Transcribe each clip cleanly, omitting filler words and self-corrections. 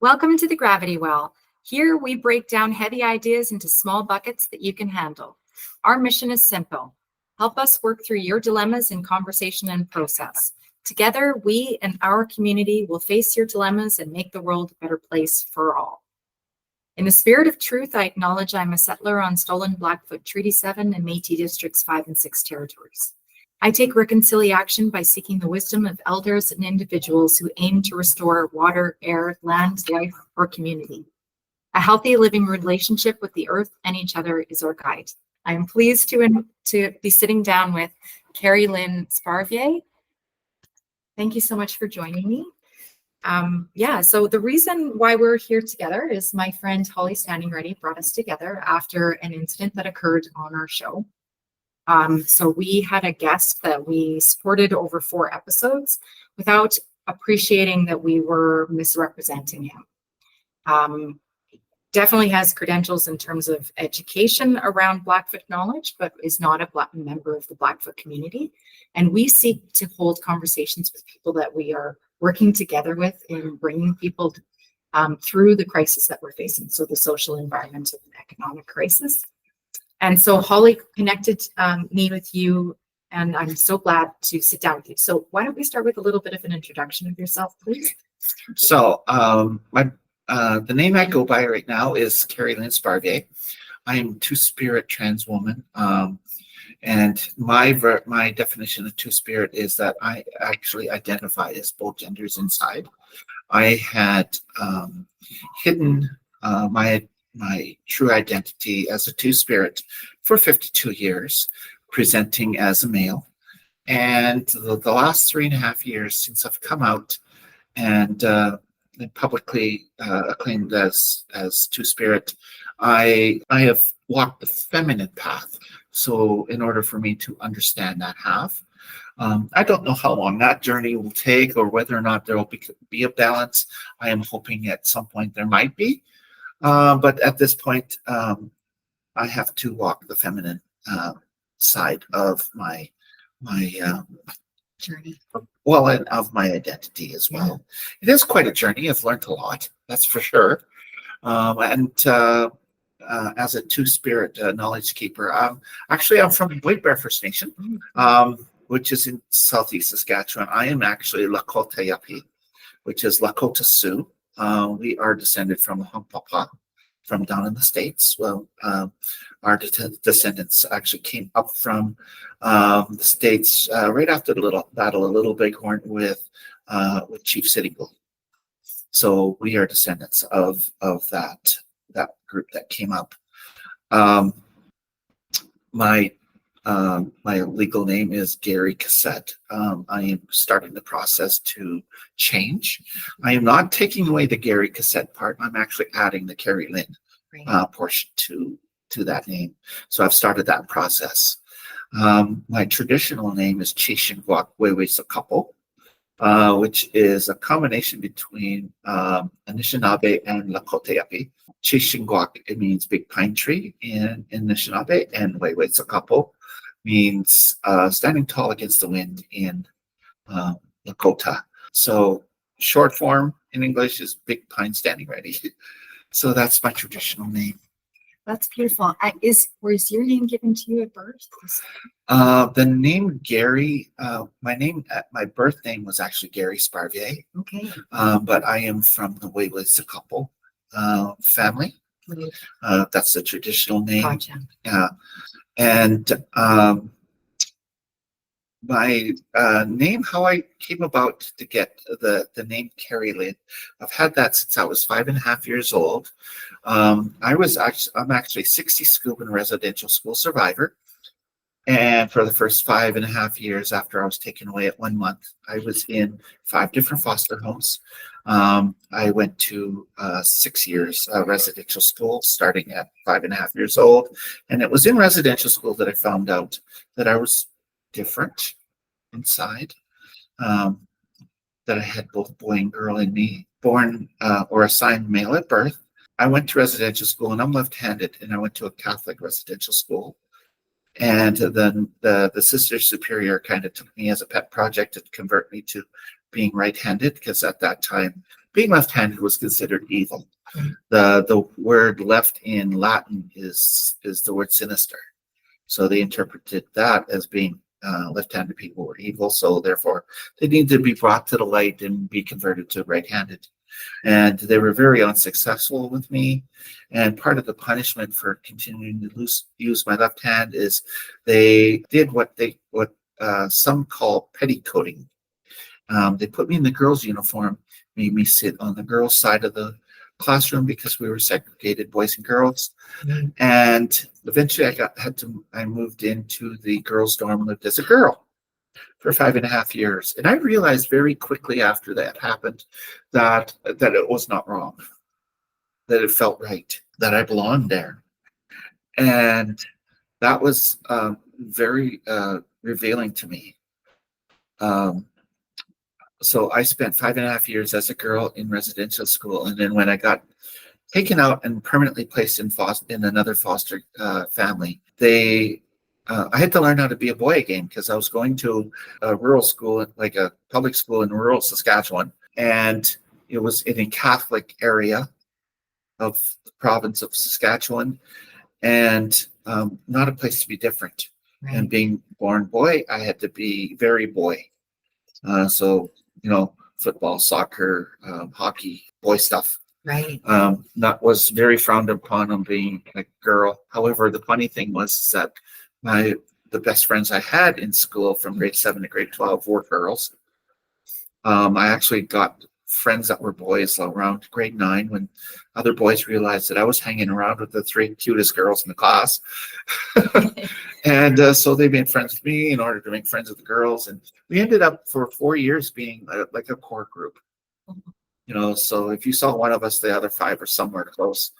Welcome to the Gravity Well. Here we break down heavy ideas into small buckets that you can handle. Our mission is simple. Help us work through your dilemmas in conversation and process. Together, we and our community will face your dilemmas and make the world a better place for all. In the spirit of truth, I acknowledge I'm a settler on stolen Blackfoot Treaty 7 and Métis Districts 5 and 6 territories. I take reconciliation by seeking the wisdom of elders and individuals who aim to restore water, air, land, life, or community. A healthy living relationship with the earth and each other is our guide. I am pleased to be sitting down with Karrie Lynn Sparvier. Thank you so much for joining me. So the reason why we're here together is my friend Holly Standing Ready brought us together after an incident that occurred on our show. So we had a guest that we supported over 4 episodes without appreciating that we were misrepresenting him. Definitely has credentials in terms of education around Blackfoot knowledge, but is not a member of the Blackfoot community. And we seek to hold conversations with people that we are working together with in bringing people through the crisis that we're facing. So the social, environmental, and economic crisis. And so Holly connected me with you, and I'm so glad to sit down with you. So why don't we start with a little bit of an introduction of yourself, please? So the name I go by right now is Karrie Lynn Sparvier. I am a Two-Spirit trans woman, and my definition of Two-Spirit is that I actually identify as both genders inside. I had hidden my true identity as a Two-Spirit for 52 years, presenting as a male. And the last 3.5 years since I've come out and publicly acclaimed as Two-Spirit, I have walked the feminine path. So in order for me to understand that half, I don't know how long that journey will take or whether or not there will be a balance. I am hoping at some point there might be. But at this point, I have to walk the feminine side of my Journey. Well, and of my identity as well. It is quite a journey. I've learned a lot, that's for sure. As a Two-Spirit knowledge keeper, I'm from White Bear First Nation, which is in southeast Saskatchewan. I am actually Lakota Yapi, which is Lakota Sioux. We are descended from Hunkpapa, from down in the States. Well, our descendants actually came up from the States right after the Battle of Little Bighorn with Chief Sitting Bull. So we are descendants of that group that came up. My legal name is Gary Cassette. I am starting the process to change. I am not taking away the Gary Cassette part. I'm actually adding the Karrie Lynn portion to that name. So I've started that process. My traditional name is Chishingwak Wewesakapo, which is a combination between Anishinaabe and Lakota Yapi. Chishingwak, it means big pine tree in Anishinaabe, and Wewesakapo means standing tall against the wind in Lakota. So short form in English is big pine standing ready. So that's my traditional name. That's beautiful. Was your name given to you at birth? The name Gary, my birth name was actually Gary Sparvier. Okay. But I am from the Wewesakapo family. That's the traditional name. Gotcha. And my name, how I came about to get the name Karrie Lynn, I've had that since I was 5.5 years old. I'm actually 60 scuba and residential school survivor. And for the first 5.5 years after I was taken away at 1 month, I was in 5 different foster homes. I went to 6 years residential school, starting at 5.5 years old. And it was in residential school that I found out that I was different inside, that I had both boy and girl in me, born or assigned male at birth. I went to residential school, and I'm left-handed, and I went to a Catholic residential school. And then the sister superior kind of took me as a pet project to convert me to being right-handed, because at that time being left-handed was considered evil. Right. The word left in Latin is the word sinister. So they interpreted that as being left-handed people were evil. So therefore, they needed to be brought to the light and be converted to right-handed. And they were very unsuccessful with me. And part of the punishment for continuing to use my left hand is they did what some call petticoating. They put me in the girls' uniform, made me sit on the girls' side of the classroom because we were segregated, boys and girls. Mm-hmm. And eventually I moved into the girls' dorm and lived as a girl for 5.5 years. And I realized very quickly after that happened that it was not wrong, that it felt right, that I belonged there. And that was very revealing to me. So I spent 5.5 years as a girl in residential school. And then when I got taken out and permanently placed in another foster family, I had to learn how to be a boy again because I was going to a rural school, like a public school in rural Saskatchewan. And it was in a Catholic area of the province of Saskatchewan, and not a place to be different. Right. And being born boy, I had to be very boy. So, football, soccer, hockey, boy stuff. Right. That was very frowned upon on being a girl. However, the funny thing was that the best friends I had in school from grade 7 to grade 12 were girls. I actually got friends that were boys around grade 9 when other boys realized that I was hanging around with the 3 cutest girls in the class. And so they made friends with me in order to make friends with the girls. And we ended up for 4 years being like a core group. So if you saw one of us, the other 5 are somewhere close.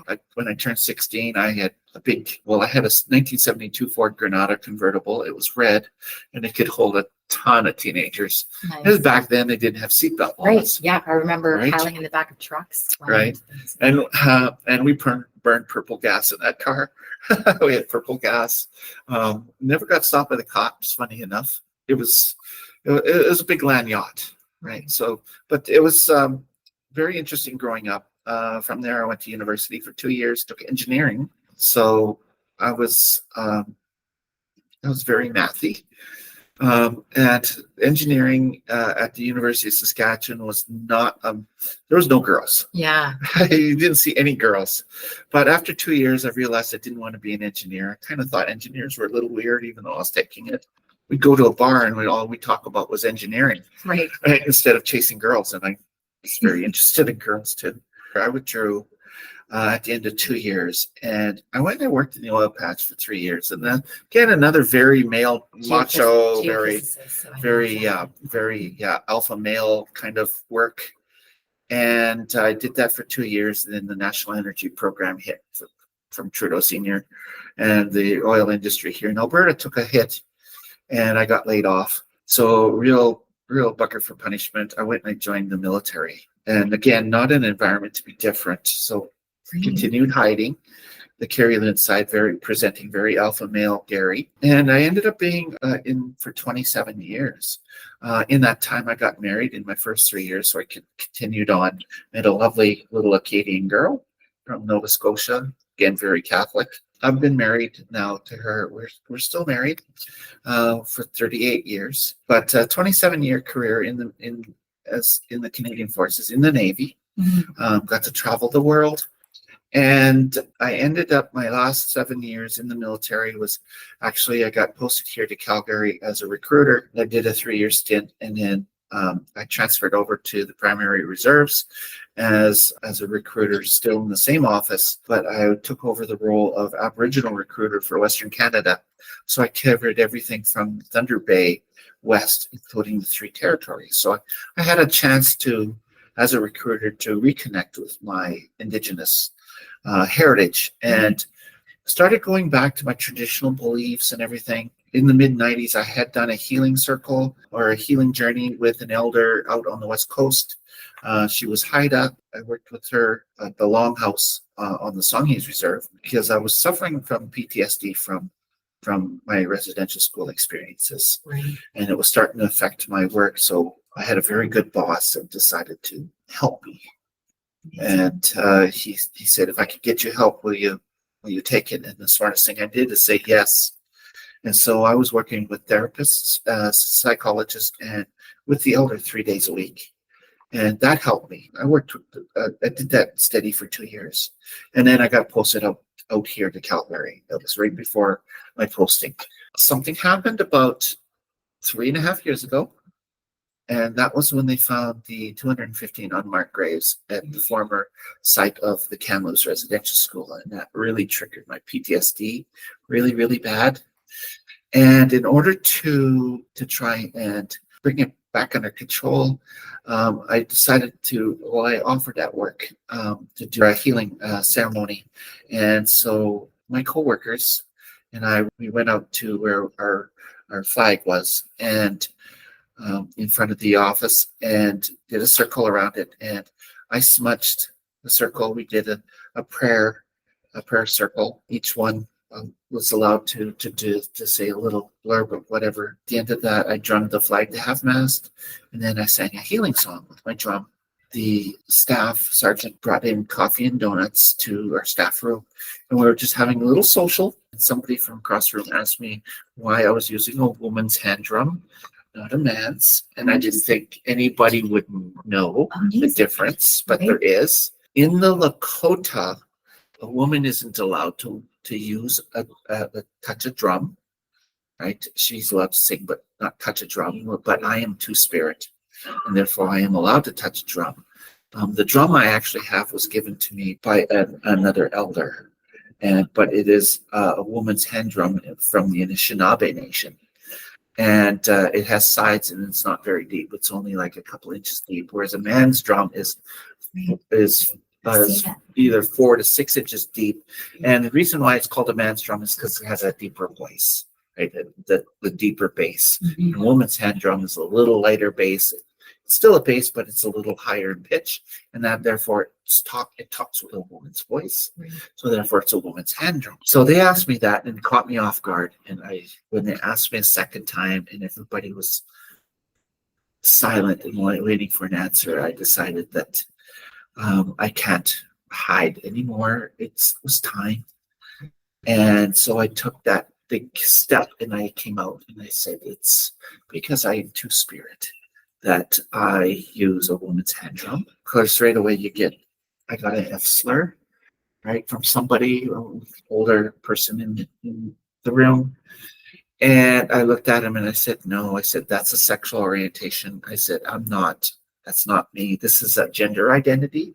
Right. When I turned 16, I had a 1972 Ford Granada convertible. It was red, and it could hold a ton of teenagers. Nice. Because back then they didn't have seatbelt laws. Right. Yeah, I remember piling in the back of trucks. Right. And we burned purple gas in that car. We had purple gas. Never got stopped by the cops. Funny enough, it was a big land yacht. Right. So, but it was very interesting growing up. From there, I went to university for 2 years, took engineering. So I was very mathy. And engineering at the University of Saskatchewan was not, there was no girls. Yeah. I didn't see any girls. But after 2 years, I realized I didn't want to be an engineer. I kind of thought engineers were a little weird, even though I was taking it. We'd go to a bar and all we talk about was engineering, right? Instead of chasing girls. And I was very interested in girls too. I withdrew at the end of 2 years, and I went and worked in the oil patch for 3 years. And then again, another very male, macho, very alpha male kind of work. And I did that for 2 years. And then the National Energy Program hit from Trudeau Senior, and the oil industry here in Alberta took a hit. And I got laid off. So real bucket for punishment. I went and I joined the military. And again, not an environment to be different. So continued hiding. The Karrie Lynn side, presenting very alpha male Gary. And I ended up being in for 27 years. In that time, I got married in my first 3 years. So I continued on. Met a lovely little Acadian girl from Nova Scotia. Again, very Catholic. I've been married now to her. We're still married for 38 years, but 27-year career in the Canadian Forces, in the Navy. Mm-hmm. Got to travel the world, and I ended up my last 7 years in the military was actually I got posted here to Calgary as a recruiter. I did a 3-year stint, and then I transferred over to the primary reserves as a recruiter, still in the same office, but I took over the role of Aboriginal recruiter for Western Canada. So I covered everything from Thunder Bay west, including the 3 territories. So I had a chance to, as a recruiter, to reconnect with my Indigenous heritage and started going back to my traditional beliefs and everything. In the mid-90s, I had done a healing circle or a healing journey with an elder out on the West Coast. She was Haida. I worked with her at the Longhouse on the Songhees Reserve because I was suffering from PTSD from my residential school experiences. Right. And it was starting to affect my work. So I had a very good boss that decided to help me. And he said, if I could get you help, will you take it? And the smartest thing I did is say yes. And so I was working with therapists, psychologists, and with the elder 3 days a week. And that helped me. I did that steady for 2 years. And then I got posted out here to Calgary. That was right before my posting. Something happened about 3.5 years ago. And that was when they found the 215 unmarked graves at the former site of the Kamloops Residential School. And that really triggered my PTSD really, really bad. And in order to try and bring it back under control, I decided I offered at work to do a healing ceremony. And so my coworkers and we went out to where our flag was, and in front of the office, and did a circle around it. And I smudged the circle. We did a prayer circle. Each one was allowed to say a little blurb of whatever. At the end of that, I drummed the flag to half-mast, and then I sang a healing song with my drum. The staff sergeant brought in coffee and donuts to our staff room, and we were just having a little social. And somebody from across the room asked me why I was using a woman's hand drum, not a man's, and I didn't think anybody would know the difference, but there is. In the Lakota, a woman isn't allowed to use touch a drum, right? She's allowed to sing, but not touch a drum. But I am two-spirit, and therefore I am allowed to touch a drum. The drum I actually have was given to me by another elder, but it is a woman's hand drum from the Anishinaabe Nation. And it has sides, and it's not very deep. It's only like a couple inches deep, whereas a man's drum is either 4 to 6 inches deep. And the reason why it's called a man's drum is because it has a deeper voice, right? The deeper bass. Mm-hmm. A woman's hand drum is a little lighter bass. It's still a bass, but it's a little higher in pitch, and that therefore it talks with a woman's voice. Right. So therefore it's a woman's hand drum. So they asked me that, and it caught me off guard. And when they asked me a second time, and everybody was silent and waiting for an answer, I decided that I can't hide anymore. It was time. And so I took that big step, and I came out and I said, it's because I am two-spirit that I use a woman's hand drum. Of course, right away I got an F slur, right, from somebody, older person in the room. And I looked at him and I said, no, I said, that's a sexual orientation. I said, that's not me. This is a gender identity.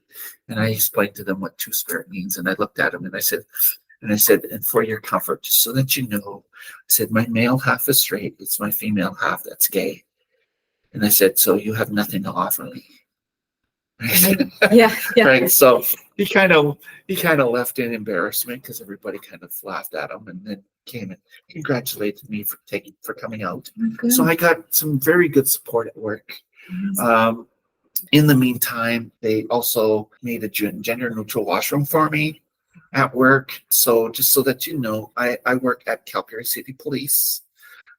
And I explained to them what two-spirit means. And I looked at him and I said, and for your comfort, just so that you know, I said, my male half is straight. It's my female half that's gay. And I said, so you have nothing to offer me. Yeah. Right. So he kind of left in embarrassment because everybody kind of laughed at him, and then came and congratulated me for coming out. Okay. So I got some very good support at work. Mm-hmm. In the meantime, they also made a gender neutral washroom for me at work. So just so that you know, I work at Calgary City Police.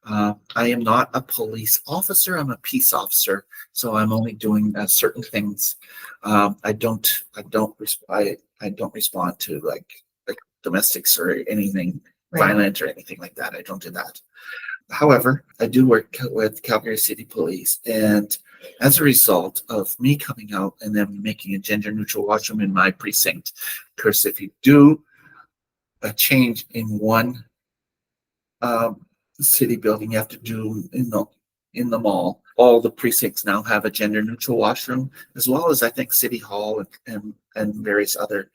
I am not a police officer. I'm a peace officer. So I'm only doing certain things. I don't respond to like domestics or anything violent or anything like that. I don't do that. However, I do work with Calgary City Police, and as a result of me coming out and then making a gender neutral washroom in my precinct, because if you do a change in one city building, you have to do in the mall. All the precincts now have a gender neutral washroom, as well as I think City Hall and various other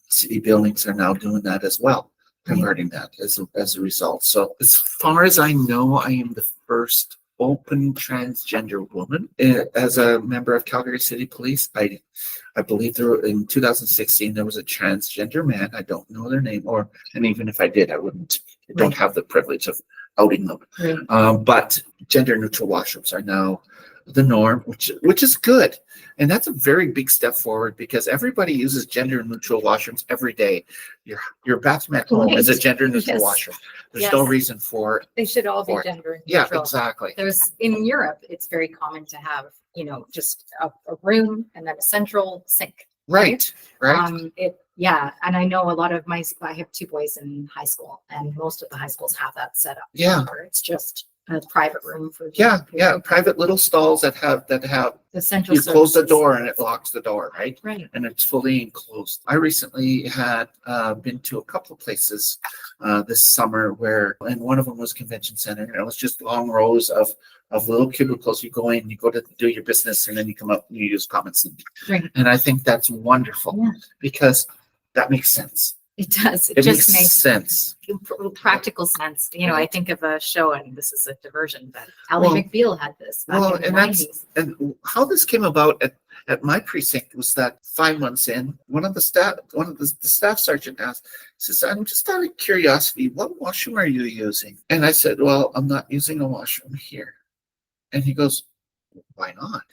city buildings are now doing that as well, converting that as a result. So as far as I know, I am the first open transgender woman as a member of Calgary City Police. I believe in 2016 there was a transgender man. I don't know their name, and even if I did, I don't have the privilege of outing them. Right. But gender neutral washrooms are now the norm, which is good. And that's a very big step forward because everybody uses gender neutral washrooms every day. Your bathroom at home is a gender neutral Yes. washroom. There's no reason for They should all be for it. gender Yeah, neutral. exactly. There's in Europe, it's very common to have, just a room and then a central sink. Right. And I know a lot of I have 2 boys in high school, and most of the high schools have that set up. Yeah. Where it's just a private room for Private little stalls that have the central. you close the services. door and it locks the door, right? Right. And it's fully enclosed. I recently had been to a couple of places this summer and one of them was convention center, and it was just long rows of little cubicles. You go in, you go to do your business, and then you come out and you use common sense. Right. And I think that's wonderful because that makes sense. It does. It It just makes makes sense. practical sense. I think of a show, and this is a diversion, but Ally Well- McBeal had this back in the and 90s. and how this came about at my precinct was that 5 months in, one of the staff sergeant asked, says, "I'm just out of curiosity, what washroom are you using?" And I said, "Well, I'm not using a washroom here." And he goes, "Why not?"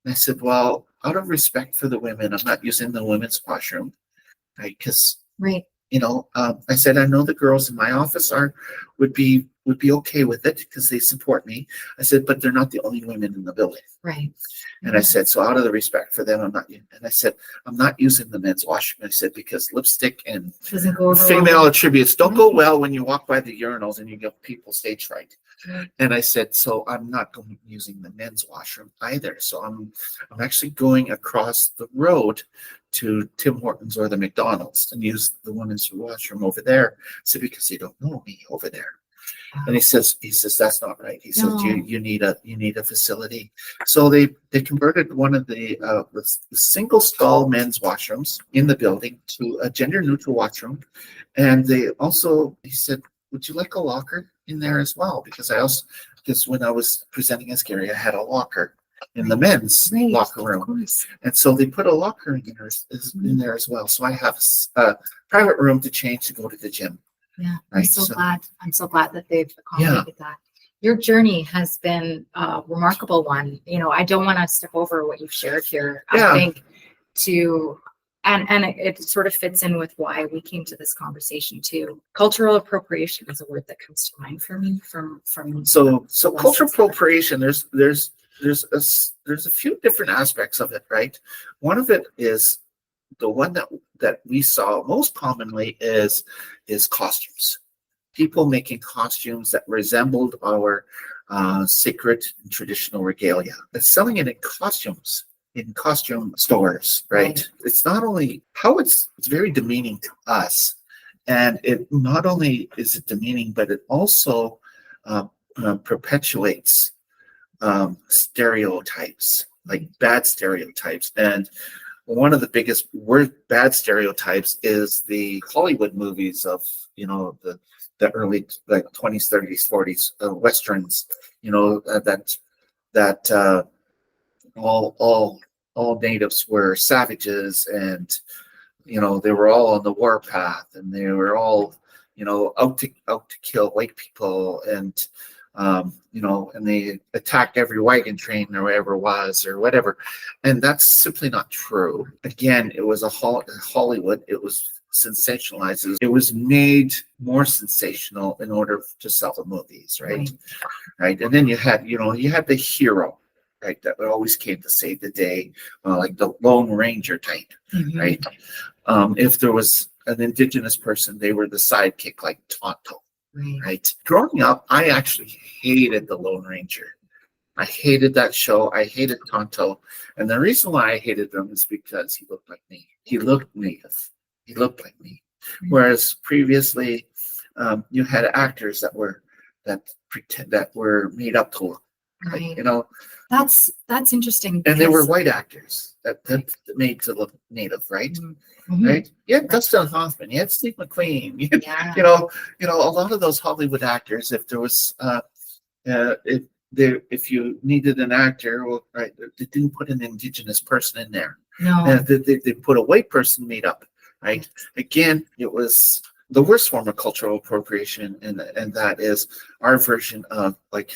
And I said, "Well, out of respect for the women, I'm not using the women's washroom, right? Because Right. I said, I know the girls in my office would be okay with it because they support me. I said, but they're not the only women in the building." Right. And I said, so out of the respect for them, I'm not. And I said, I'm not using the men's washroom. I said, because lipstick and Doesn't go over female well. attributes don't go well when you walk by the urinals and you give people stage fright. Right. And I said, so I'm not using the men's washroom either. So I'm actually going across the road to Tim Hortons or the McDonald's and use the women's washroom over there. I said, because they don't know me over there. And he says, that's not right. He says, No. you need a facility. So they converted one of the single stall men's washrooms in the building to a gender neutral washroom. And he said, would you like a locker in there as well? Because when I was presenting as Gary, I had a locker in the men's locker room. And so they put a locker in there as well. So I have a private room to change to go to the gym. Yeah, Right, I'm so glad that they've accommodated that. Your journey has been a remarkable one. I don't want to step over what you've shared here. Yeah. I think and it sort of fits in with why we came to this conversation too. Cultural appropriation is a word that comes to mind for me from. So cultural appropriation, there's a few different aspects of it, right? One of it is the one that we saw most commonly is costumes. People making costumes that resembled our sacred and traditional regalia. But selling it in costumes, in costume stores, right? It's not only it's very demeaning to us. And it not only is it demeaning, but it also perpetuates stereotypes, like bad stereotypes. And one of the biggest bad stereotypes is the Hollywood movies of, the early 20s, 30s, 40s westerns, that all natives were savages, and they were all on the warpath, and they were all out to kill white people, and and they attacked every wagon train or wherever it was or whatever. And that's simply not true. Again, it was Hollywood. It was sensationalized. It was made more sensational in order to sell the movies, right? Right. And then you had the hero, right? That always came to save the day, like the Lone Ranger type, right? If there was an indigenous person, they were the sidekick, like Tonto. Right. Growing up, I actually hated the Lone Ranger. I hated that show. I hated Tonto. And the reason why I hated them is because he looked like me. He looked native. He looked like me. Whereas previously, you had actors that were made up to look. Right. Like, that's interesting. And they were white actors that made to look native, right? Right? You had Dustin Hoffman, you had Steve McQueen, a lot of those Hollywood actors. If there was, if you needed an actor, right, they didn't put an indigenous person in there. No, they put a white person made up, right? Again, it was the worst form of cultural appropriation, and that is our version of like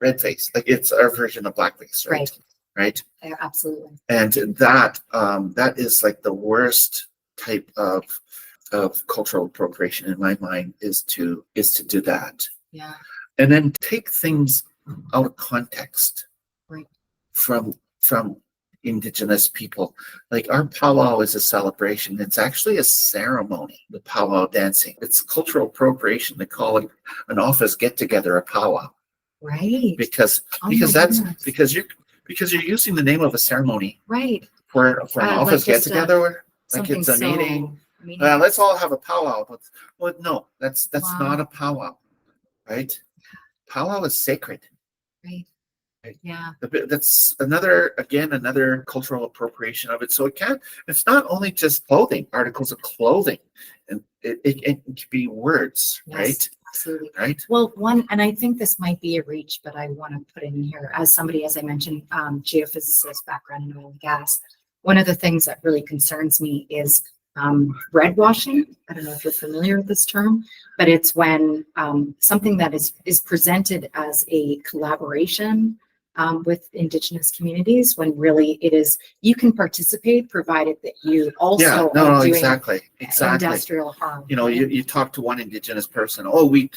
red face. Like it's our version of blackface, right? Right. Yeah, absolutely. And that is like the worst type of cultural appropriation in my mind is to do that. Yeah. And then take things out of context. Right. From Indigenous people. Like our powwow is a celebration. It's actually a ceremony, the powwow dancing. It's cultural appropriation. They call it an office get together a powwow. Right. Because because you're using the name of a ceremony. Right. For an office get together. Like it's a so meeting. Let's all have a powwow. But well, no, that's not a powwow. Right? Powwow is sacred. Right. Yeah. That's another cultural appropriation of it. So it's not only just clothing, articles of clothing, and it can be words, yes, right? Absolutely. Right. Well, and I think this might be a reach, but I want to put in here as somebody, as I mentioned, geophysicist background in oil and gas. One of the things that really concerns me is red washing. I don't know if you're familiar with this term, but it's when something that is presented as a collaboration with Indigenous communities, when really it is, you can participate provided that you also are doing exactly industrial harm. You know, you talk to one Indigenous person. Oh, we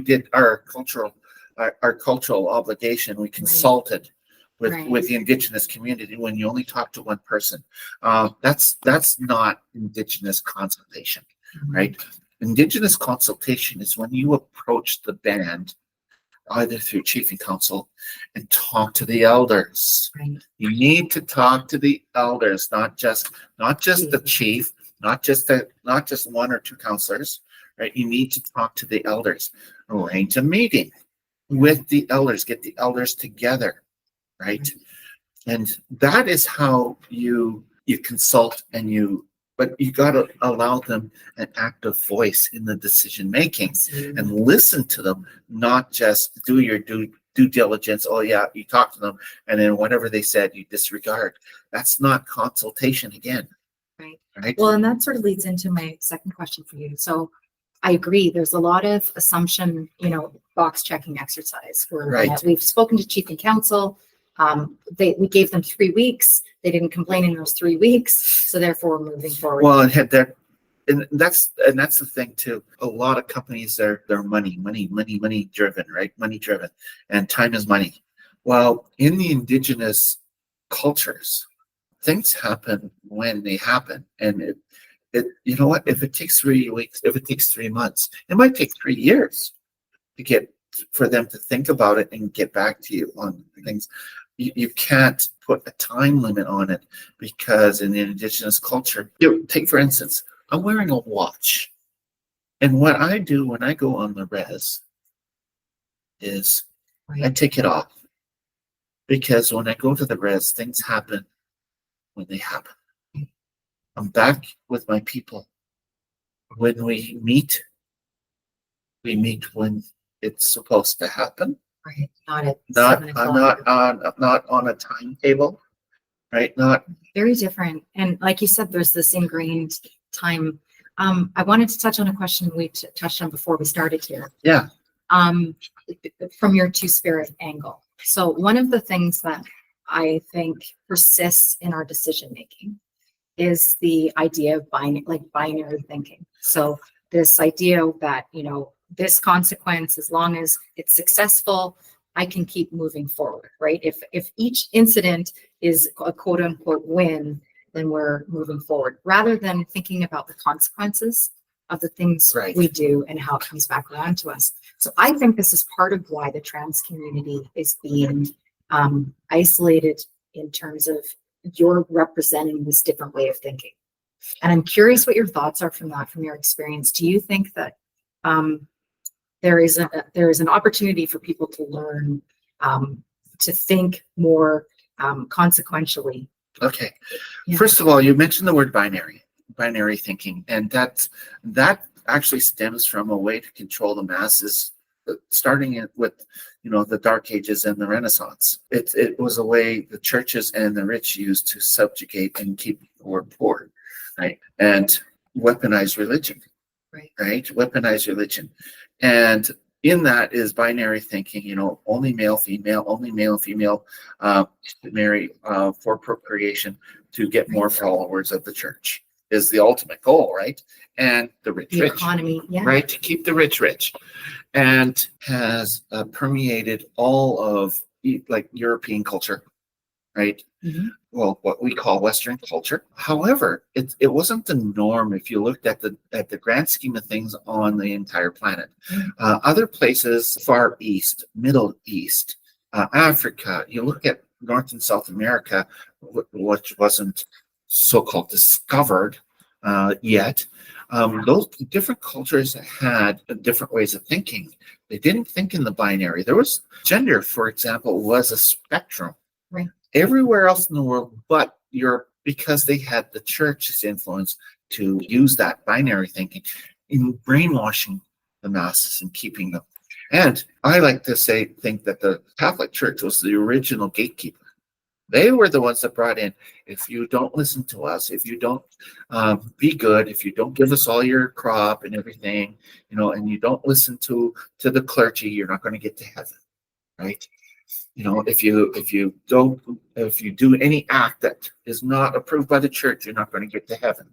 did our cultural obligation. We consulted with the Indigenous community. When you only talk to one person, that's not Indigenous consultation, right? Indigenous consultation is when you approach the band either through chief and council and talk to the elders. Right. You need to talk to the elders, not just the chief, not just one or two counselors, right? You need to talk to the elders. Arrange a meeting with the elders, get the elders together, right? And that is how you consult but you got to allow them an active voice in the decision making and listen to them, not just do your due diligence. Oh yeah, you talk to them and then whatever they said you disregard. That's not consultation again. Right. Well, and that sort of leads into my second question for you. So I agree. There's a lot of assumption, box checking exercise where we've spoken to chief and council. We gave them 3 weeks. They didn't complain in those 3 weeks, so therefore we're moving forward. Well, and that's the thing too. A lot of companies they're money driven, right? Money driven, and time is money. Well, in the Indigenous cultures, things happen when they happen, and you know what? If it takes 3 weeks, if it takes 3 months, it might take 3 years for them to think about it and get back to you on things. You can't put a time limit on it because in the Indigenous culture, take for instance, I'm wearing a watch. And what I do when I go on the res is I take it off. Because when I go to the res, things happen when they happen. I'm back with my people. When we meet when it's supposed to happen. Right. Not on a timetable, right? Not very different. And like you said, there's this ingrained time. I wanted to touch on a question we touched on before we started here. Yeah. From your two-spirit angle. So one of the things that I think persists in our decision making is the idea of binary thinking. So this idea that, this consequence, as long as it's successful, I can keep moving forward, right? If each incident is a quote unquote win, then we're moving forward rather than thinking about the consequences of the things we do and how it comes back around to us. So I think this is part of why the trans community is being isolated in terms of you're representing this different way of thinking. And I'm curious what your thoughts are from your experience. Do you think that there is an opportunity for people to learn to think more consequentially? Okay. Yeah. First of all, you mentioned the word binary thinking, and that actually stems from a way to control the masses, starting with the Dark Ages and the Renaissance. It was a way the churches and the rich used to subjugate and keep the poor, right? And weaponize religion. Right. Weaponize religion. And in that is binary thinking, only male, female, marry for procreation to get more followers of the church is the ultimate goal, right? And the rich, The economy, yeah. right? To keep the rich, and has permeated all of like European culture, right? Mhm. Well, what we call Western culture. However, it wasn't the norm if you looked at the grand scheme of things on the entire planet. Other places, Far East, Middle East, Africa, you look at North and South America, which wasn't so-called discovered yet. Those different cultures had different ways of thinking. They didn't think in the binary. There was gender, for example, was a spectrum. Right. Everywhere else in the world but Europe, because they had the church's influence to use that binary thinking in brainwashing the masses and keeping them. And I like to think that the Catholic Church was the original gatekeeper. They were the ones that brought in, if you don't listen to us, if you don't be good, if you don't give us all your crop and everything, and you don't listen to the clergy, you're not going to get to heaven, right? If you do any act that is not approved by the church, you're not going to get to heaven,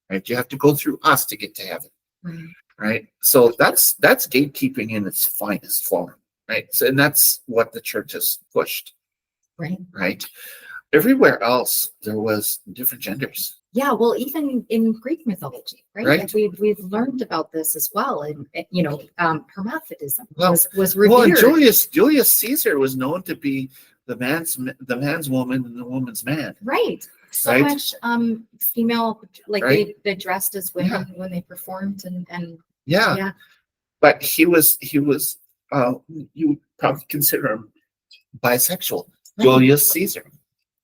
right? You have to go through us to get to heaven, right? So that's gatekeeping in its finest form, right? So, and that's what the church has pushed, right? Everywhere else there was different genders. Yeah, well, even in Greek mythology, right? Like we've learned about this as well, and hermaphroditism was revered. Well, and Julius Caesar was known to be the man's woman and the woman's man. Right. So much female, like they dressed as women when they performed, and yeah. But he was you would probably consider him bisexual. Julius Caesar.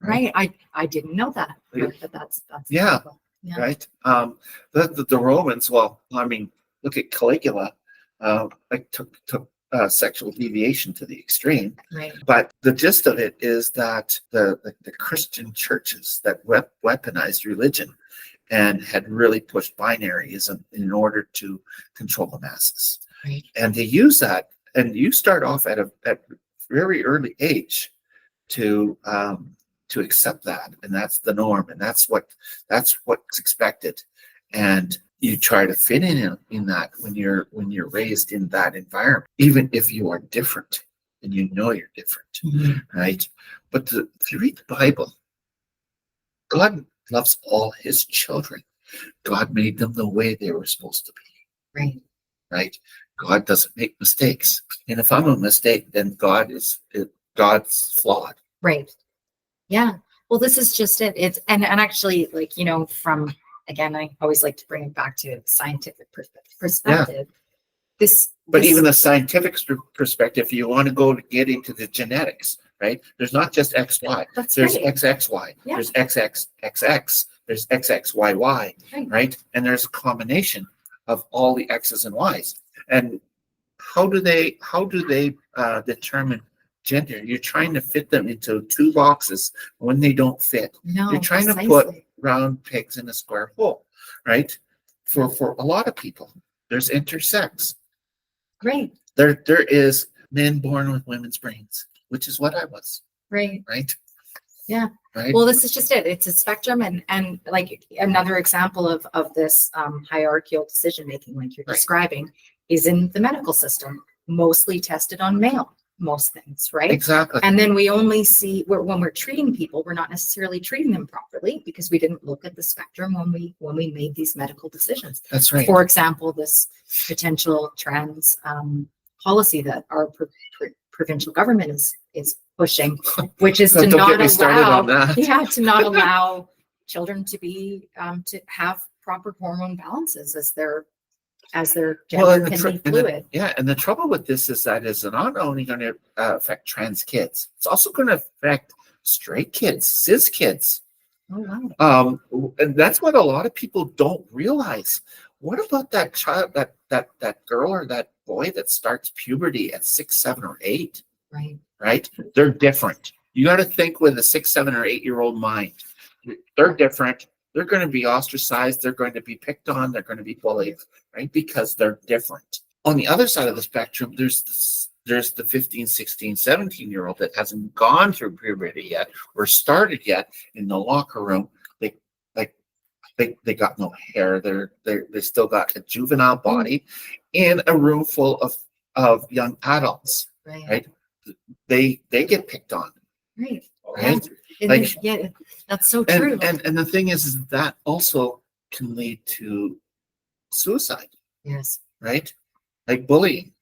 Right. I didn't know that. But that's incredible. Right. The Romans, well, I mean, look at Caligula, took sexual deviation to the extreme. Right. But the gist of it is that the Christian churches that weaponized religion and had really pushed binaryism in order to control the masses. Right. And they use that, and you start off at a very early age to accept that, and that's the norm, and that's what's expected, and you try to fit in that when you're raised in that environment, even if you are different and you're different, right? But if you read the Bible, God loves all His children. God made them the way they were supposed to be. Right? God doesn't make mistakes, and if I'm a mistake, then God's flawed. Right. Yeah. Well, this is just it. It's and actually, from, again, I always like to bring it back to scientific perspective. But even the scientific perspective, you want to get into the genetics, right? There's not just XY. There's XXY. Yeah. There's XXXX. There's XXYY, right? And there's a combination of all the X's and Y's. And how do they determine gender? You're trying to fit them into two boxes when they don't fit. No, you're trying to put round pegs in a square hole, right? For a lot of people, there's intersex. Right. There is men born with women's brains, which is what I was. Right. Yeah. Right. Well, this is just it. It's a spectrum, and like another example of this hierarchical decision making, like you're describing, is in the medical system, mostly tested on male. Most things, right? Exactly. And then we only see when we're treating people, we're not necessarily treating them properly because we didn't look at the spectrum when we made these medical decisions. That's right. For example, this potential trans policy that our provincial government is pushing, which is to not allow children to be to have proper hormone balances as their gender can be fluid. And the trouble with this is that it's not only going to affect trans kids, it's also going to affect straight kids, cis kids. Oh, wow. And that's what a lot of people don't realize. What about that child, that girl or that boy that starts puberty at 6, 7, or 8? Right? They're different. You got to think with a 6, 7, or 8-year-old mind. They're different. They're going to be ostracized. They're going to be picked on. They're going to be bullied, right? Because they're different. On the other side of the spectrum, there's the 15, 16, 17-year-old that hasn't gone through puberty yet or started yet in the locker room. They like they got no hair. They still got a juvenile body in a room full of young adults. Right? They get picked on. Right. Right? Yeah. Like, yeah, that's so true. And the thing is that also can lead to suicide. Yes. Right? Like bullying.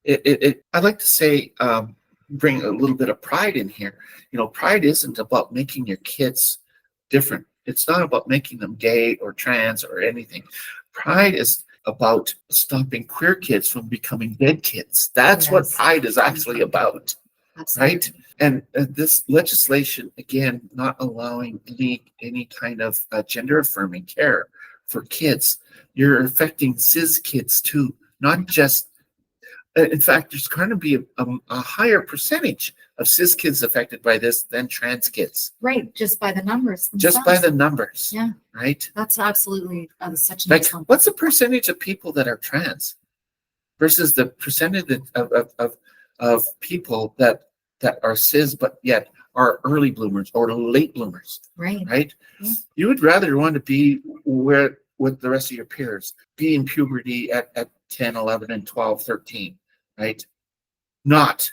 I'd like to say, bring a little bit of pride in here. Pride isn't about making your kids different. It's not about making them gay or trans or anything. Pride is about stopping queer kids from becoming dead kids. That's what pride is actually about. Absolutely. Right? And this legislation, again, not allowing any kind of gender affirming care for kids. You're affecting cis kids too, not just. In fact, there's going to be a higher percentage of cis kids affected by this than trans kids. Right, just by the numbers. Just by the numbers. Yeah. Right? That's absolutely such an like, excellent. What's the percentage of people that are trans versus the percentage of people that are cis but yet are early bloomers or late bloomers? Right. Right? Yeah. You would rather want to be with the rest of your peers, be in puberty at 10, 11, and 12, 13. Right? Not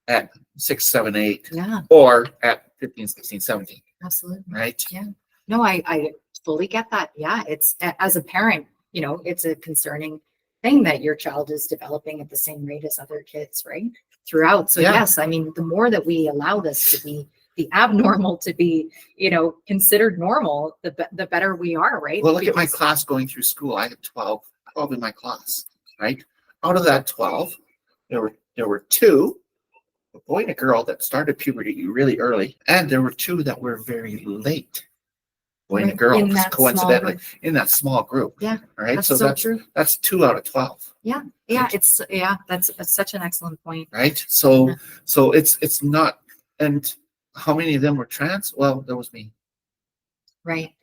at 6, 7, 8, or at 15, 16, 17. Absolutely. Right? Yeah. No, I fully get that. Yeah. It's, as a parent, it's a concerning thing that your child is developing at the same rate as other kids, right? Throughout. So yes, I mean, the more that we allow this to be the abnormal to be, considered normal, the better we are, right? Well, look at my class going through school. I had 12 in my class, right? Out of that 12, there were 2, a boy and a girl, that started puberty really early, and there were 2 that were very late. Boy and a girl, coincidentally, in that small group. Yeah. Right. That's so true. That's 2 out of 12. Yeah. Yeah. Right? That's such an excellent point. Right. So it's not. And how many of them were trans? Well, there was me. Right.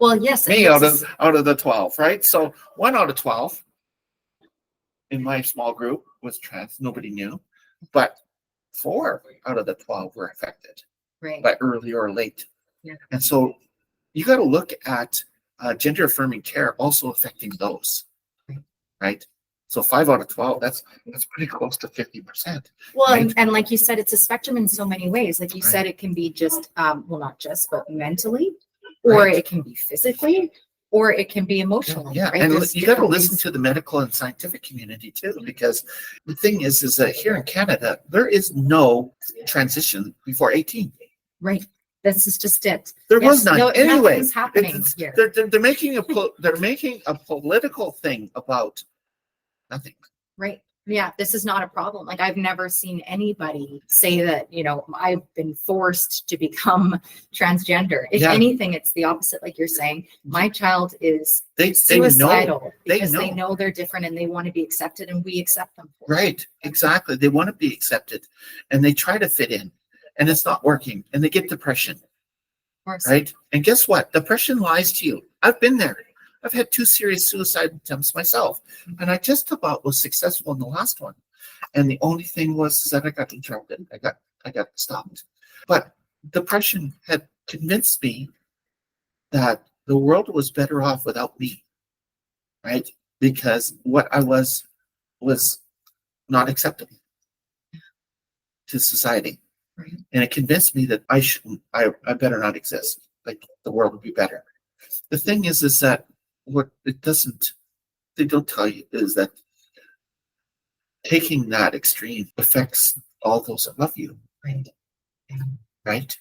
Well, yes. Me out of the 12. Right. So 1 out of 12 in my small group was trans. Nobody knew, but 4 out of the 12 were affected by early or late. Yeah. And so you got to look at gender affirming care also affecting those. Right. So 5 out of 12, that's pretty close to 50%. Well, right? and like you said, it's a spectrum in so many ways. Like you said, it can be just, well, not just, but mentally, or it can be physically, or it can be emotionally. Yeah, right? and you got to listen to the medical and scientific community too, because the thing is that here in Canada, there is no transition before 18. Right. This is just it. There was none. Anyway, happening here. They're making a political thing about nothing. Right. Yeah, this is not a problem. Like, I've never seen anybody say that, I've been forced to become transgender. If anything, it's the opposite. Like you're saying, my child is suicidal because they know they're different and they want to be accepted, and we accept them. Right. Exactly. They want to be accepted and they try to fit in, and it's not working, and they get depression. Of course. Right. And guess what? Depression lies to you. I've been there. I've had 2 serious suicide attempts myself, and I just about was successful in the last one. And the only thing was that I got interrupted. I got stopped. But depression had convinced me that the world was better off without me, right? Because what I was not acceptable to society. Right. And it convinced me that I better not exist. Like, the world would be better. The thing is that what they don't tell you is that taking that extreme affects all those that love you. Right. Yeah. Right?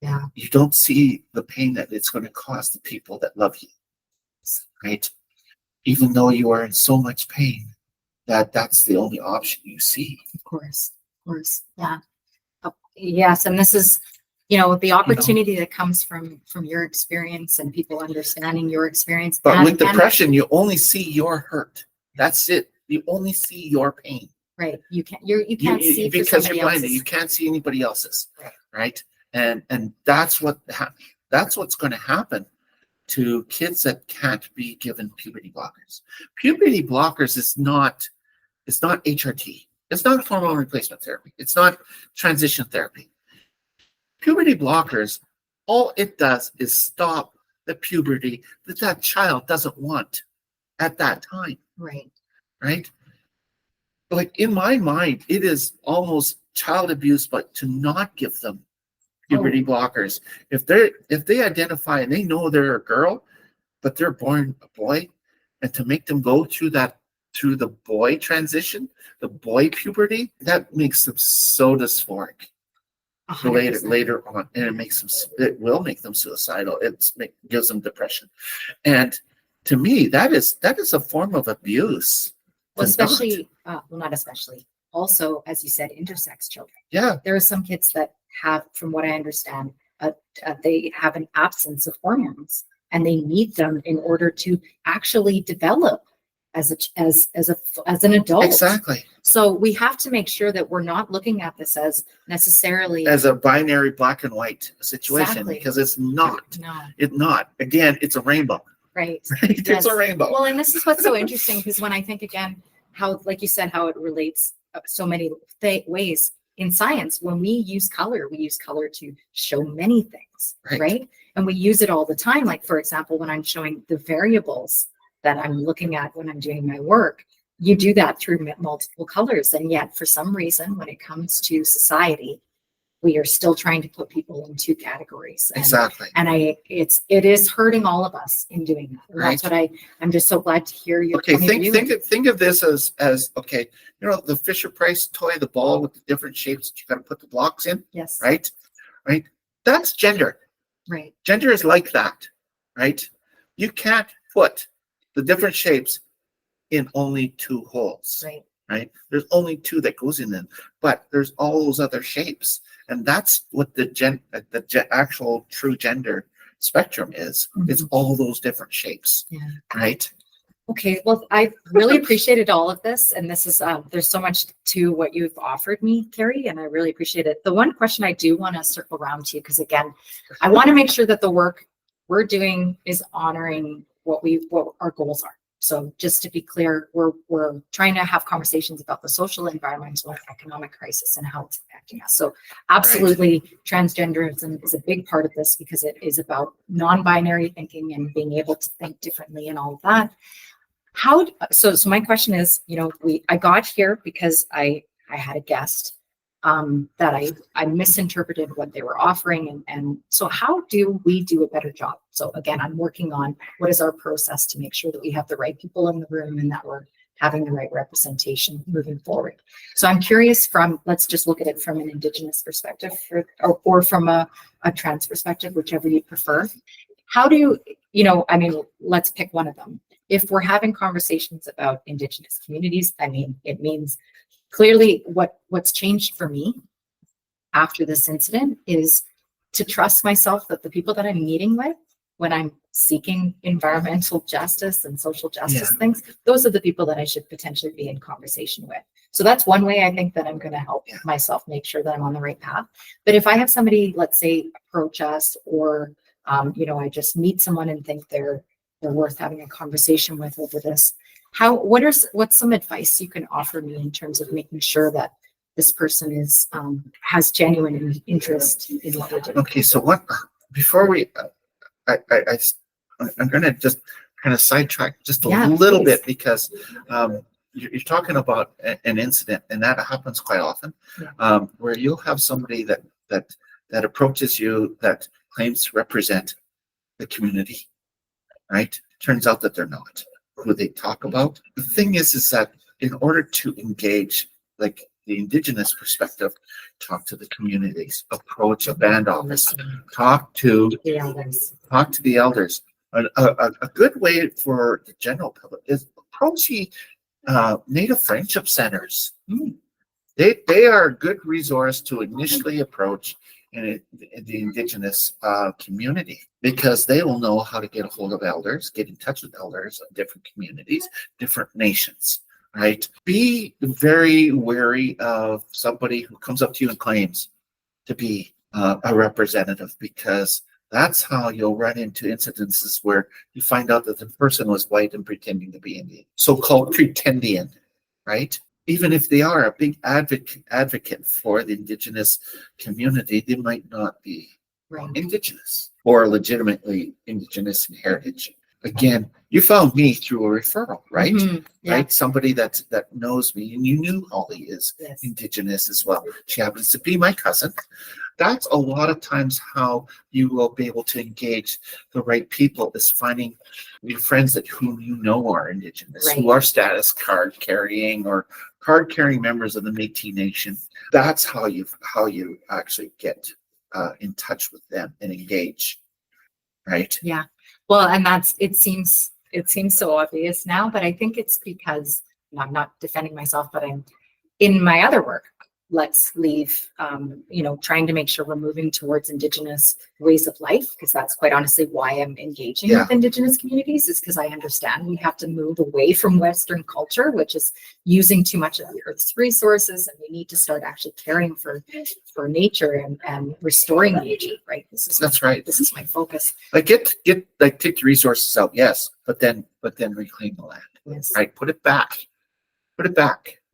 Yeah. You don't see the pain that it's going to cause the people that love you. Right? Even though you are in so much pain, that's the only option you see. Of course. Yeah. Yes. And this is, the opportunity that comes from your experience and people understanding your experience. But with depression, you only see your hurt. That's it. You only see your pain. Right. You can't see because you're blinded. You can't see anybody else's. Right. And that's what's going to happen to kids that can't be given puberty blockers. Puberty blockers is not, it's not HRT. It's not hormone replacement therapy. It's not transition therapy. Puberty blockers, all it does is stop the puberty that that child doesn't want at that time. Right. Right? Like in my mind, it is almost child abuse, but to not give them puberty blockers. If they identify and they know they're a girl, but they're born a boy, and to make them go through the boy transition, the boy puberty, that makes them so dysphoric 100%. later on, and it will make them suicidal. Gives them depression, and to me, that is a form of abuse. Well, not especially. Also, as you said, intersex children. Yeah, There are some kids that have, from what I understand, they have an absence of hormones, and they need them in order to actually develop as an adult. exactly. So we have to make sure that we're not looking at this as necessarily As a binary black and white situation, Exactly. because it's not. no, It's not. Again, it's a rainbow. right. Right? Yes. It's a rainbow. Well, and this is what's so interesting, because when I think again, how, like you said, how it relates so many ways in science. When we use color to show many things, Right. right? And we use it all the time. Like, for example, when I'm showing the variables that I'm looking at when I'm doing my work, you do that through multiple colors. And yet, for some reason, when it comes to society, we are still trying to put people in two categories. Exactly. And it is hurting all of us in doing that. And that's Right. what I'm just so glad to hear your Okay, point of view. think of this as okay, the Fisher Price toy, the ball with the different shapes that you got to put the blocks in, Yes. right? That's gender. Right. Gender is like that, right? You can't put the different shapes in only two holes, Right. right? There's only two that goes in them, but there's all those other shapes, and that's what the actual true gender spectrum is. It's all those different shapes, Yeah. right? Okay. Well, I really appreciated all of this. And this is, there's so much to what you've offered me, Karrie, and I really appreciate it. The one question I do want to circle around to, because again, I want to make sure that the work we're doing is honoring what our goals are. So just to be clear, we're trying to have conversations about the social, environmental, and economic crisis and how it's affecting us. So absolutely, transgenderism is a big part of this, because it is about non-binary thinking and being able to think differently and all of that. So my question is, I got here because I had a guest that I misinterpreted what they were offering. And so how do we do a better job? So again, I'm working on what is our process to make sure that we have the right people in the room and that we're having the right representation moving forward. So I'm curious let's just look at it from an Indigenous perspective or from a trans perspective, whichever you prefer. How do let's pick one of them. If we're having conversations about Indigenous communities, it means clearly what's changed for me after this incident is to trust myself that the people that I'm meeting with when I'm seeking environmental justice and social justice things, those are the people that I should potentially be in conversation with. So that's one way I think that I'm going to help myself make sure that I'm on the right path. But if I have somebody, let's say, approach us or, I just meet someone and think they're worth having a conversation with over this, what's some advice you can offer me in terms of making sure that this person is has genuine interest in what we're doing? Okay, so before we I'm going to just kind of sidetrack just a little bit, because you're talking about an incident, and that happens quite often, where you'll have somebody that approaches you that claims to represent the community, right? Turns out that they're not who they talk about. The thing is that in order to engage, like the Indigenous perspective, talk to the communities, approach a band office, talk to the elders. A good way for the general public is approach the Native Friendship Centers. They are a good resource to initially approach in the Indigenous community, because they will know how to get a hold of elders, get in touch with elders of different communities, different nations, right? Be very wary of somebody who comes up to you and claims to be a representative, because That's how you'll run into incidences where you find out that the person was white and pretending to be Indian, so-called pretendian, right? Even if they are a big advocate for the Indigenous community, they might not be Indigenous or legitimately Indigenous in heritage. Again, you found me through a referral, right? Yeah. Right? Somebody that knows me, and you knew Holly is Yes. Indigenous as well. She happens to be my cousin. That's a lot of times how you will be able to engage the right people, is finding your friends that whom you know are Indigenous, who are status card carrying or card carrying members of the Métis Nation. That's how you actually get in touch with them and engage, right? Yeah. Well, and it seems so obvious now, but I think it's because, and I'm not defending myself, but I'm in my other work. Let's leave, trying to make sure we're moving towards Indigenous ways of life, because that's quite honestly why I'm engaging with Indigenous communities, is because I understand we have to move away from Western culture, which is using too much of the Earth's resources, and we need to start actually caring for nature and restoring nature. Right. That's right. This is my focus. Like take the resources out, yes, but then reclaim the land. Yes. Right. Put it back.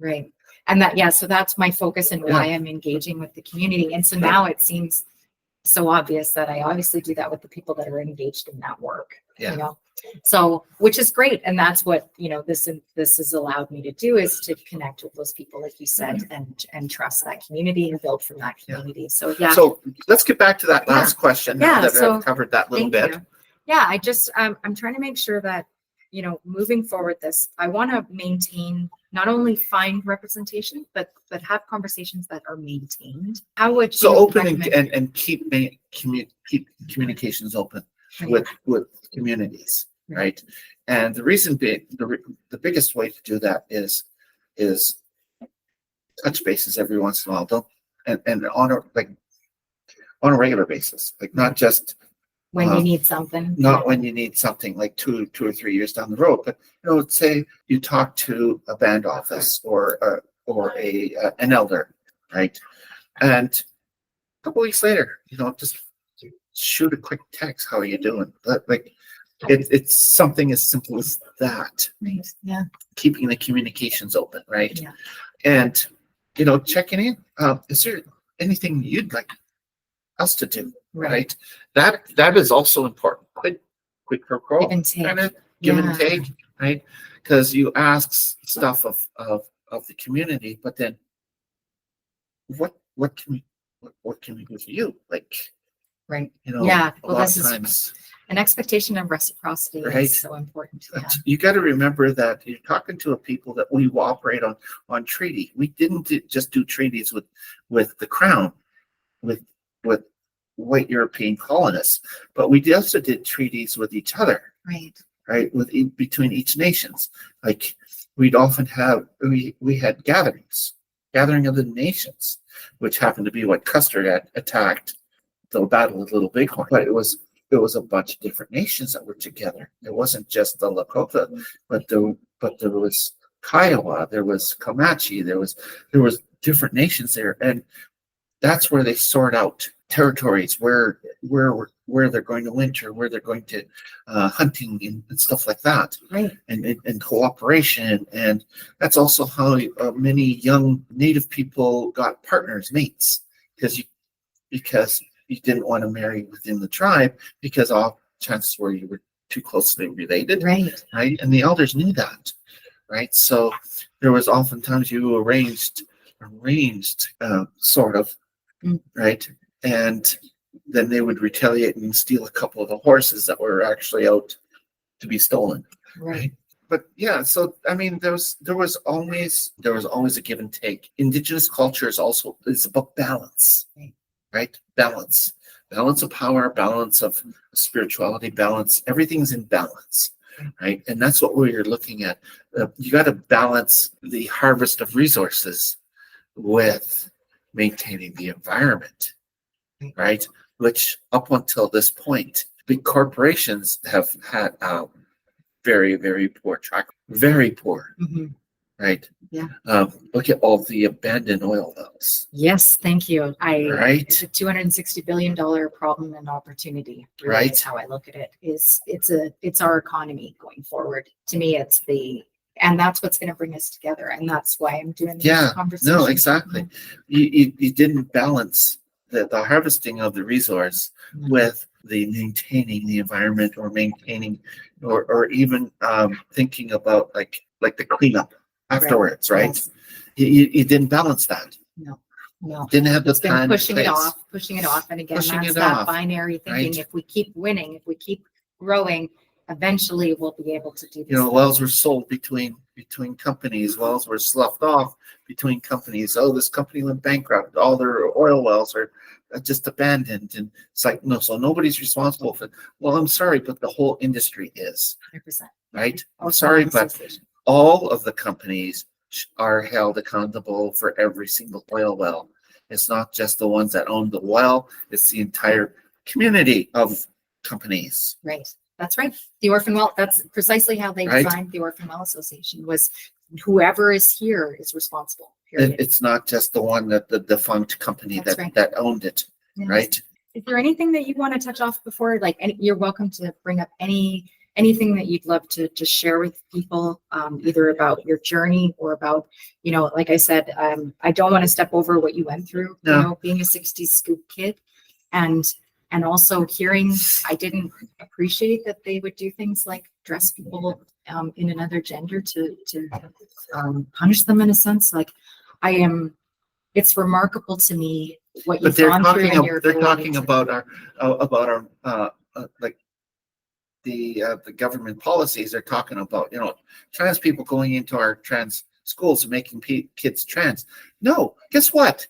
Right. And so that's my focus and why I'm engaging with the community. And so now it seems so obvious that I obviously do that with the people that are engaged in that work, so, which is great. And that's what, this has allowed me to do, is to connect with those people, like you said, and trust that community and build from that community. So, So let's get back to that last question. Now that I've covered that little bit. I just, I'm trying to make sure that, moving forward I want to maintain, not only find representation, but have conversations that are maintained. How would you open and keep communications open with communities, right? And the reason being, the biggest way to do that is touch bases every once in a while, and on a regular basis, like not just when you need something. Not when you need something like two or 3 years down the road, but say you talk to a band office or an elder, right? And a couple weeks later, just shoot a quick text. How are you doing? It's something as simple as that. Right. Yeah. Keeping the communications open, right? Yeah. And checking in. Is there anything you'd like us to do? Right. That is also important. Quid pro quo. Give and take. Kind of give and take, right? Because you ask stuff of the community, but then what can we do for you? Right. A lot of times an expectation of reciprocity is so important. But you got to remember that you're talking to a people that we operate on treaty. We didn't just do treaties with the crown, with white European colonists, but we also did treaties with each other. Right. Between each nations. Like we'd often we had gathering of the nations, which happened to be what Custer had attacked the Battle of Little Bighorn. But it was a bunch of different nations that were together. It wasn't just the Lakota, but there was Kiowa, there was Comanche, there was different nations there, and that's where they sort out territories, where they're going to winter, where they're going to hunting and stuff like that, right? And cooperation, and that's also how many young Native people got mates, because you didn't want to marry within the tribe, because all chances were you were too closely related, right? And the elders knew that, right? So there was oftentimes you arranged sort of, right? And then they would retaliate and steal a couple of the horses that were actually out to be stolen, right? But so I mean, there was always a give and take. Indigenous culture is about balance, right? Balance of power, balance of spirituality, balance. Everything's in balance, right? And that's what we're looking at. You got to balance the harvest of resources with maintaining the environment, right? Which up until this point, big corporations have had very, very poor track, very poor. right? Yeah. Look at all the abandoned oil wells, Yes, thank you. right? It's a $260 billion problem and opportunity, really, Right. is how I look at it. It's our economy going forward. To me, and that's what's going to bring us together. And that's why I'm doing Yeah, this conversation. no, exactly. You didn't balance the harvesting of the resource No. with the maintaining the environment, or maintaining, or even thinking about like the cleanup afterwards, right? Yes. You didn't balance that. No. Didn't have the It's been plan in pushing it place. off. And again, Pushing that's it that off, binary thinking. right? If we keep winning, if we keep growing, eventually we'll be able to do this. You know, wells were sold between companies. Wells were sloughed off between companies. Oh, this company went bankrupt. All their oil wells are just abandoned. And it's like, no, so nobody's responsible for it. Well, I'm sorry, but the whole industry is, 100%. right? I'm Also, sorry, on but association. all of the companies are held accountable for every single oil well. It's not just the ones that own the well, it's the entire community of companies. Right. That's right. The Orphan Well, that's precisely how they Right. designed the Orphan Well Association, was whoever is here is responsible. Period. It's not just the one that the defunct company That's that right. that owned it, Yes. right? Is there anything that you want to touch off before? Like, you're welcome to bring up anything that you'd love to just share with people, either about your journey or about, like I said, I don't want to step over what you went through, No. being a 60s scoop kid, and also hearing, I didn't appreciate that they would do things like dress people in another gender to punish them, in a sense. Like, it's remarkable to me what But you've they're gone through in talking your they're ability talking to- about our like the government policies. They're talking about, trans people going into our trans schools and making kids trans. No, guess what?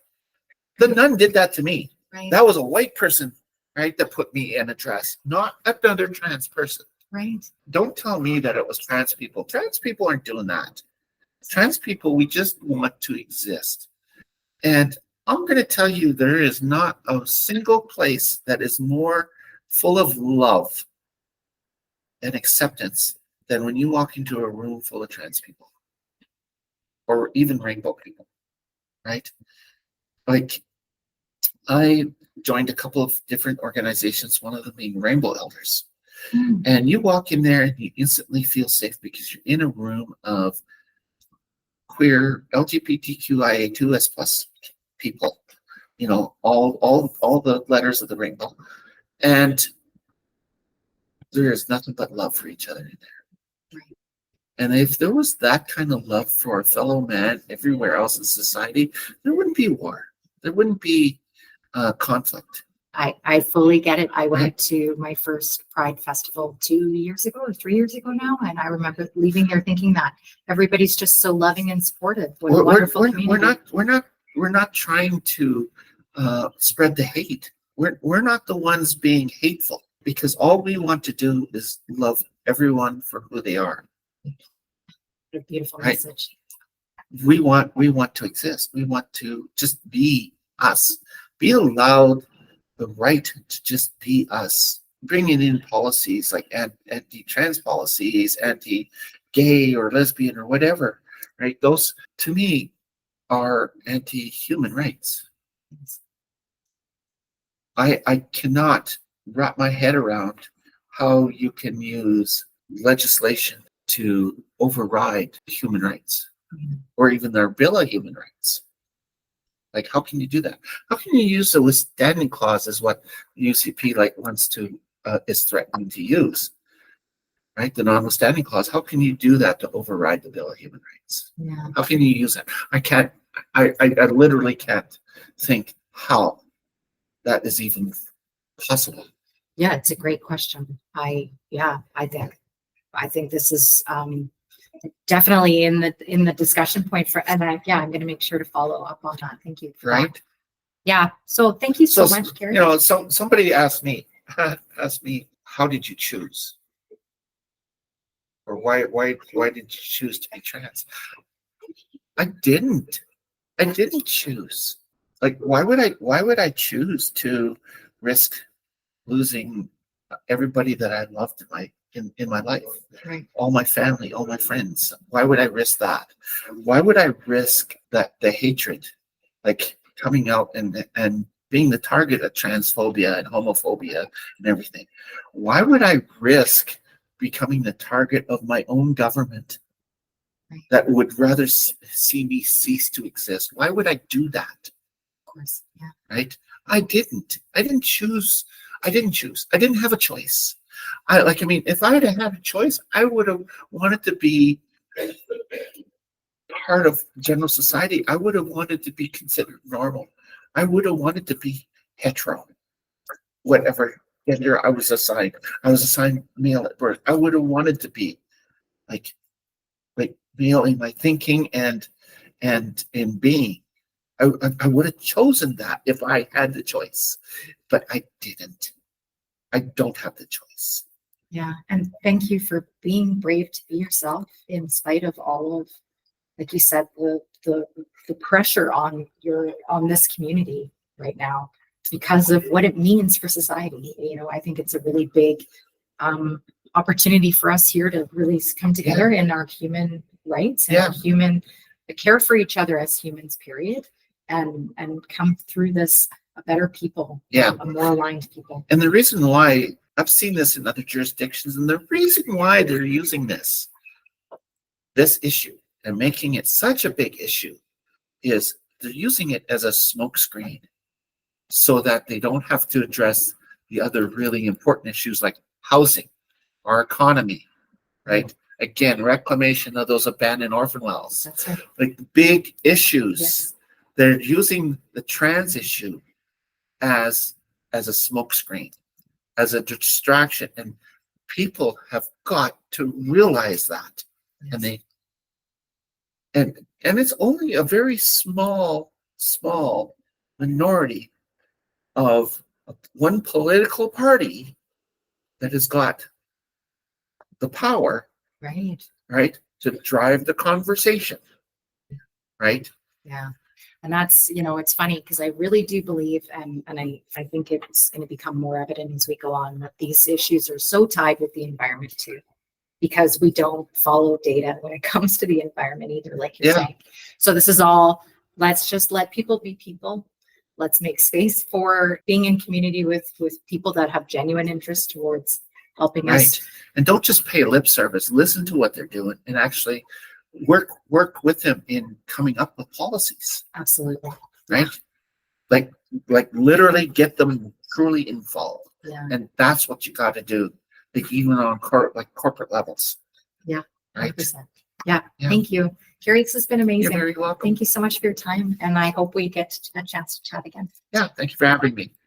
The nun did that to me. Right, That was a white person, right, that put me in a dress, not another trans person. right. Don't tell me that it was trans people. Trans people aren't doing that. Trans people, we just want to exist. And I'm going to tell you, there is not a single place that is more full of love and acceptance than when you walk into a room full of trans people, or even rainbow people, right? Like, I joined a couple of different organizations, one of them being Rainbow Elders. Mm. And you walk in there and you instantly feel safe because you're in a room of queer, LGBTQIA2S plus people, all the letters of the rainbow. And there is nothing but love for each other in there. Right. And if there was that kind of love for a fellow man everywhere else in society, there wouldn't be war. There wouldn't be conflict. I fully get it. I Right. went to my first Pride Festival 2 years ago or 3 years ago now, and I remember leaving there thinking that everybody's just so loving and supportive. What a wonderful community. We're not trying to spread the hate. We're not the ones being hateful, because all we want to do is love everyone for who they are. A beautiful Right. message. We want to exist. We want to just be us. Be allowed the right to just be us. Bringing in policies like anti-trans policies, anti-gay or lesbian or whatever, right? Those, to me, are anti-human rights. I cannot wrap my head around how you can use legislation to override human rights, or even their Bill of Human Rights. Like, how can you do that? How can you use the withstanding clause as what UCP is threatening to use, right? The non-withstanding clause. How can you do that to override the Bill of Human Rights? Yeah. How can you use it? I can't. I literally can't think how that is even possible. Yeah, it's a great question. I think this is definitely in the discussion point I'm going to make sure to follow up on that. Thank you for Right. that. Yeah. So thank you so much, Karrie. Somebody asked me, how did you choose? Or why did you choose to be trans? I didn't choose. Like, why would I choose to risk losing everybody that I loved in my life. Right. All my family, all my friends. Why would I risk that? Why would I risk that the hatred, like coming out and being the target of transphobia and homophobia and everything? Why would I risk becoming the target of my own government that would rather see me cease to exist? Why would I do that? Of course. Yeah. Right? I didn't choose. I didn't have a choice. If I had had a choice, I would have wanted to be part of general society. I would have wanted to be considered normal. I would have wanted to be hetero, whatever gender I was assigned. I was assigned male at birth. I would have wanted to be like male in my thinking and in being. I would have chosen that if I had the choice, but I didn't. I don't have the choice. Yeah. And thank you for being brave to be yourself in spite of all of, like you said, the pressure on this community right now because of what it means for society. I think it's a really big opportunity for us here to really come together in our human rights and our human care for each other as humans, period, and come through this a better people, a more aligned people. And the reason why I've seen this in other jurisdictions, and the reason why they're using this issue and making it such a big issue is they're using it as a smokescreen so that they don't have to address the other really important issues like housing, our economy, right? Again, reclamation of those abandoned orphan wells. That's right. Like big issues. Yes. They're using the trans issue as a smokescreen, as a distraction, and people have got to realize that. Yes. And it's only a very small minority of one political party that has got the power, right, to drive the conversation, right? Yeah. And that's, it's funny because I really do believe, and I think it's going to become more evident as we go on, that these issues are so tied with the environment too, because we don't follow data when it comes to the environment either, like you're saying. So this is all, let's just let people be people. Let's make space for being in community with people that have genuine interest towards helping us. And don't just pay lip service. Listen to what they're doing and actually work with them in coming up with policies. Absolutely. Right? Like literally get them truly involved. Yeah. And that's what you got to do, like even on corporate levels. Yeah. Right. 100%. Yeah. Thank you, Gary. This has been amazing. You're very welcome. Thank you so much for your time, and I hope we get a chance to chat again. Yeah. Thank you for having me.